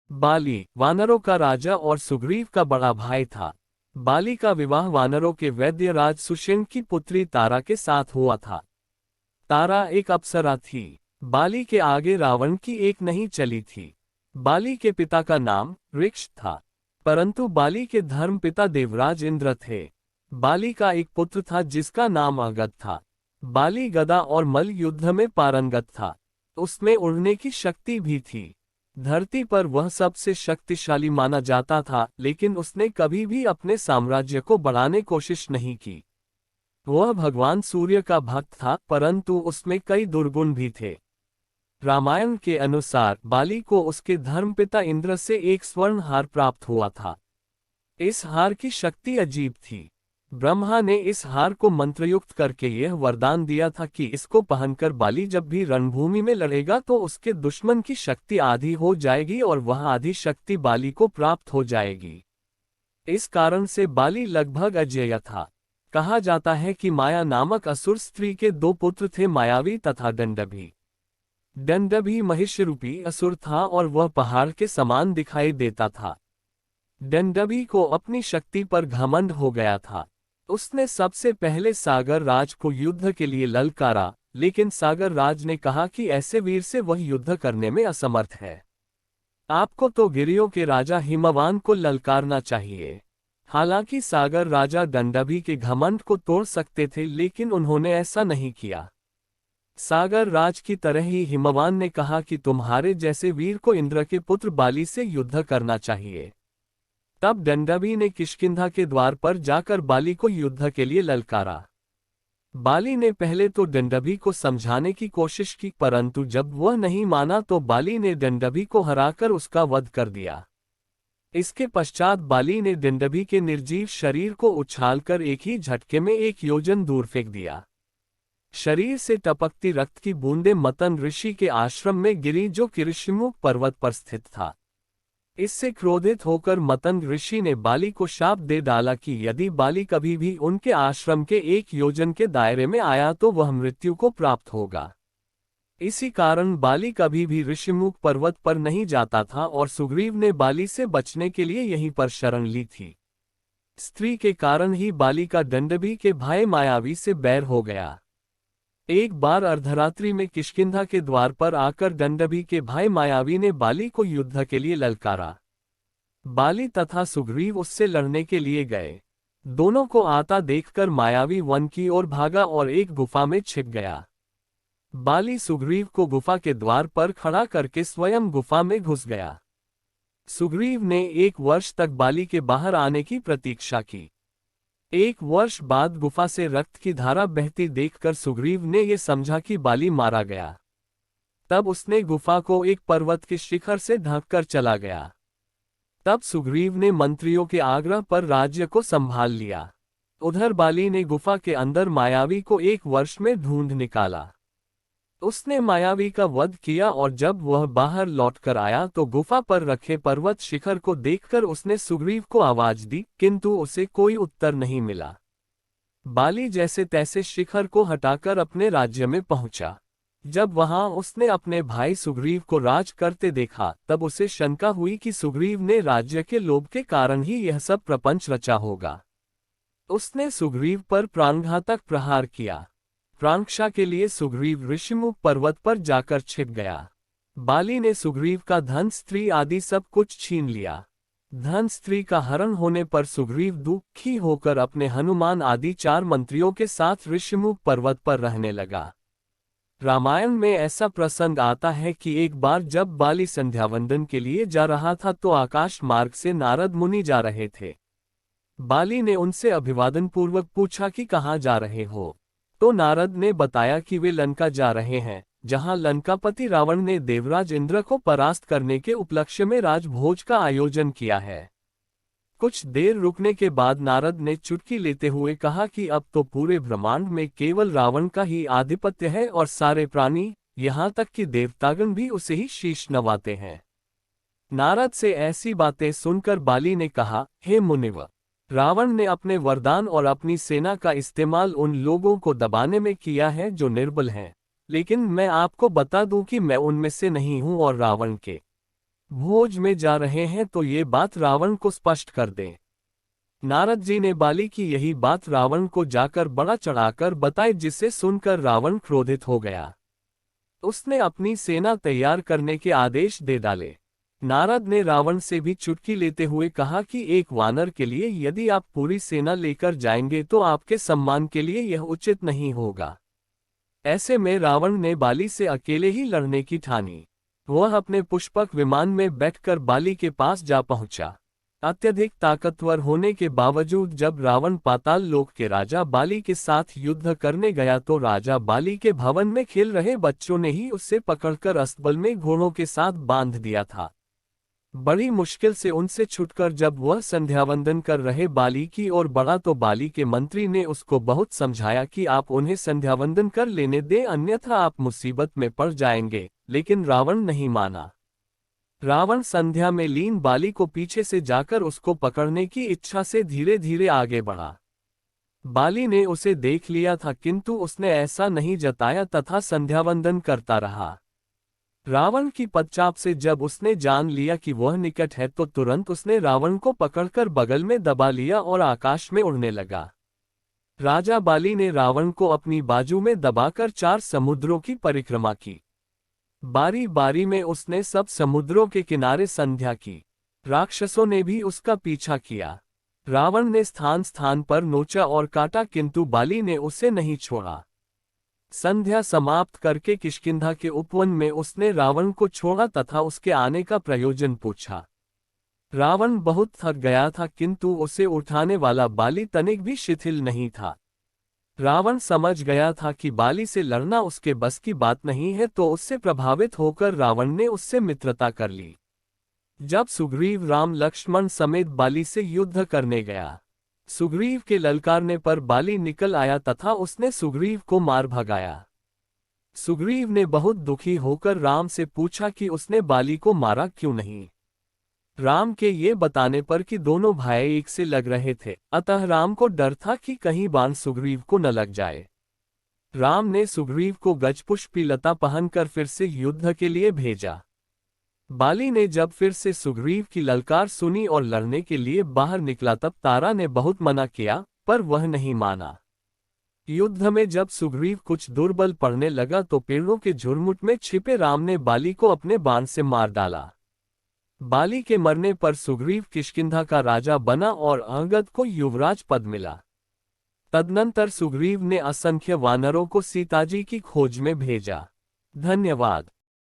बाली वानरों का राजा और सुग्रीव का बड़ा भाई था। बाली का विवाह वानरों के वैद्य राज सुषेण की पुत्री तारा के साथ हुआ था। तारा एक अप्सरा थी। बाली के आगे रावण की एक नहीं चली थी। बाली के पिता का नाम ऋक्ष था, परंतु बाली के धर्मपिता देवराज इंद्र थे। बाली का एक पुत्र था जिसका नाम अगद था। बाली गदा और मल्ल युद्ध में पारंगत था। उसमें उड़ने की शक्ति भी थी। धरती पर वह सबसे शक्तिशाली माना जाता था, लेकिन उसने कभी भी अपने साम्राज्य को बढ़ाने कोशिश नहीं की। वह भगवान सूर्य का भक्त था, परंतु उसमें कई दुर्गुण भी थे। रामायण के अनुसार बाली को उसके धर्मपिता इंद्र से एक स्वर्ण हार प्राप्त हुआ था। इस हार की शक्ति अजीब थी। ब्रह्मा ने इस हार को मंत्रयुक्त करके यह वरदान दिया था कि इसको पहनकर बाली जब भी रणभूमि में लड़ेगा तो उसके दुश्मन की शक्ति आधी हो जाएगी और वह आधी शक्ति बाली को प्राप्त हो जाएगी। इस कारण से बाली लगभग अजेय था। कहा जाता है कि माया नामक असुर स्त्री के दो पुत्र थे, मायावी तथा दंडभी। दंडभी महिष रूपी असुर था और वह पहाड़ के समान दिखाई देता था। दंडभी को अपनी शक्ति पर घमंड हो गया था। उसने सबसे पहले सागर राज को युद्ध के लिए ललकारा, लेकिन सागर राज ने कहा कि ऐसे वीर से वह युद्ध करने में असमर्थ है। आपको तो गिरियों के राजा हिमवान को ललकारना चाहिए। हालांकि सागर राजा दंडभी के घमंड को तोड़ सकते थे, लेकिन उन्होंने ऐसा नहीं किया। सागर राज की तरह ही हिमवान ने कहा कि तुम्हारे जैसे वीर को इंद्र के पुत्र बाली से युद्ध करना चाहिए। तब दंडभी ने किष्किंधा के द्वार पर जाकर बाली को युद्ध के लिए ललकारा। बाली ने पहले तो दंडभी को समझाने की कोशिश की, परंतु जब वह नहीं माना तो बाली ने दंडभी को हराकर उसका वध कर दिया। इसके पश्चात बाली ने दंडभी के निर्जीव शरीर को उछालकर एक ही झटके में 1 योजन दूर फेंक दिया। शरीर से टपकती रक्त की बूंदें मतन ऋषि के आश्रम में गिरी, जो कि ऋषिमुख पर्वत पर स्थित था। इससे क्रोधित होकर मतन ऋषि ने बाली को शाप दे डाला कि यदि बाली कभी भी उनके आश्रम के 1 योजन के दायरे में आया तो वह मृत्यु को प्राप्त होगा। इसी कारण बाली कभी भी ऋषिमुख पर्वत पर नहीं जाता था और सुग्रीव ने बाली से बचने के लिए यहीं पर शरण ली थी। स्त्री के कारण ही बाली का दंडभी के भाई मायावी से बैर हो गया। एक बार अर्धरात्रि में किष्किंधा के द्वार पर आकर दंडभी के भाई मायावी ने बाली को युद्ध के लिए ललकारा। बाली तथा सुग्रीव उससे लड़ने के लिए गए। दोनों को आता देखकर मायावी वन की ओर भागा और एक गुफा में छिप गया। बाली सुग्रीव को गुफा के द्वार पर खड़ा करके स्वयं गुफा में घुस गया। सुग्रीव ने 1 वर्ष तक बाली के बाहर आने की प्रतीक्षा की। 1 वर्ष बाद गुफा से रक्त की धारा बहती देखकर सुग्रीव ने यह समझा कि बाली मारा गया। तब उसने गुफा को एक पर्वत के शिखर से ढककर चला गया। तब सुग्रीव ने मंत्रियों के आग्रह पर राज्य को संभाल लिया। उधर बाली ने गुफा के अंदर मायावी को 1 वर्ष में ढूंढ निकाला। उसने मायावी का वध किया और जब वह बाहर लौटकर आया तो गुफा पर रखे पर्वत शिखर को देखकर उसने सुग्रीव को आवाज दी, किंतु उसे कोई उत्तर नहीं मिला। बाली जैसे तैसे शिखर को हटाकर अपने राज्य में पहुंचा। जब वहां उसने अपने भाई सुग्रीव को राज करते देखा, तब उसे शंका हुई कि सुग्रीव ने राज्य के लोभ के कारण ही यह सब प्रपंच रचा होगा। उसने सुग्रीव पर प्राणघातक प्रहार किया। प्राणरक्षा के लिए सुग्रीव ऋषिमुख पर्वत पर जाकर छिप गया। बाली ने सुग्रीव का धन, स्त्री आदि सब कुछ छीन लिया। धन स्त्री का हरण होने पर सुग्रीव दुखी होकर अपने हनुमान आदि 4 मंत्रियों के साथ ऋषिमुख पर्वत पर रहने लगा। रामायण में ऐसा प्रसंग आता है कि एक बार जब बाली संध्यावंदन के लिए जा रहा था तो आकाश मार्ग से नारद मुनि जा रहे थे। बाली ने उनसे अभिवादन पूर्वक पूछा कि कहाँ जा रहे हो? तो नारद ने बताया कि वे लंका जा रहे हैं, जहां लंकापति रावण ने देवराज इंद्र को परास्त करने के उपलक्ष्य में राजभोज का आयोजन किया है। कुछ देर रुकने के बाद नारद ने चुटकी लेते हुए कहा कि अब तो पूरे ब्रह्मांड में केवल रावण का ही आधिपत्य है और सारे प्राणी, यहाँ तक कि देवतागण भी उसे ही शीश नवाते हैं। नारद से ऐसी बातें सुनकर बाली ने कहा, हे मुनिवर, रावण ने अपने वरदान और अपनी सेना का इस्तेमाल उन लोगों को दबाने में किया है जो निर्बल हैं, लेकिन मैं आपको बता दूं कि मैं उनमें से नहीं हूं और रावण के भोज में जा रहे हैं तो ये बात रावण को स्पष्ट कर दें। नारद जी ने बाली की यही बात रावण को जाकर बड़ा चढ़ाकर बताई, जिसे सुनकर रावण क्रोधित हो गया। उसने अपनी सेना तैयार करने के आदेश दे डाले। नारद ने रावण से भी चुटकी लेते हुए कहा कि एक वानर के लिए यदि आप पूरी सेना लेकर जाएंगे तो आपके सम्मान के लिए यह उचित नहीं होगा। ऐसे में रावण ने बाली से अकेले ही लड़ने की ठानी। वह अपने पुष्पक विमान में बैठकर बाली के पास जा पहुंचा। अत्यधिक ताकतवर होने के बावजूद जब रावण पाताल लोक के राजा बाली के साथ युद्ध करने गया तो राजा बाली के भवन में खेल रहे बच्चों ने ही उससे पकड़कर अस्तबल में घोड़ों के साथ बांध दिया था। बड़ी मुश्किल से उनसे छुटकर जब वह संध्यावंदन कर रहे बाली की ओर बढ़ा तो बाली के मंत्री ने उसको बहुत समझाया कि आप उन्हें संध्यावंदन कर लेने दें, अन्यथा आप मुसीबत में पड़ जाएंगे, लेकिन रावण नहीं माना। रावण संध्या में लीन बाली को पीछे से जाकर उसको पकड़ने की इच्छा से धीरे धीरे आगे बढ़ा। बाली ने उसे देख लिया था किंतु उसने ऐसा नहीं जताया तथा संध्यावंदन करता रहा। रावण की पदचाप से जब उसने जान लिया कि वह निकट है तो तुरंत उसने रावण को पकड़कर बगल में दबा लिया और आकाश में उड़ने लगा। राजा बाली ने रावण को अपनी बाजू में दबाकर 4 समुद्रों की परिक्रमा की। बारी बारी में उसने सब समुद्रों के किनारे संध्या की। राक्षसों ने भी उसका पीछा किया। रावण ने स्थान स्थान पर नोचा और काटा किंतु बाली ने उसे नहीं छोड़ा। संध्या समाप्त करके किष्किंधा के उपवन में उसने रावण को छोड़ा तथा उसके आने का प्रयोजन पूछा। रावण बहुत थक गया था किंतु उसे उठाने वाला बाली तनिक भी शिथिल नहीं था। रावण समझ गया था कि बाली से लड़ना उसके बस की बात नहीं है, तो उससे प्रभावित होकर रावण ने उससे मित्रता कर ली। जब सुग्रीव राम लक्ष्मण समेत बाली से युद्ध करने गया, सुग्रीव के ललकारने पर बाली निकल आया तथा उसने सुग्रीव को मार भगाया। सुग्रीव ने बहुत दुखी होकर राम से पूछा कि उसने बाली को मारा क्यों नहीं। राम के ये बताने पर कि दोनों भाई एक से लग रहे थे, अतः राम को डर था कि कहीं बाण सुग्रीव को न लग जाए। राम ने सुग्रीव को गजपुष्पी लता पहनकर फिर से युद्ध के लिए भेजा। बाली ने जब फिर से सुग्रीव की ललकार सुनी और लड़ने के लिए बाहर निकला तब तारा ने बहुत मना किया, पर वह नहीं माना। युद्ध में जब सुग्रीव कुछ दुर्बल पड़ने लगा तो पेड़ों के झुरमुट में छिपे राम ने बाली को अपने बाण से मार डाला। बाली के मरने पर सुग्रीव किष्किंधा का राजा बना और अंगद को युवराज पद मिला। तदनंतर सुग्रीव ने असंख्य वानरों को सीताजी की खोज में भेजा। धन्यवाद।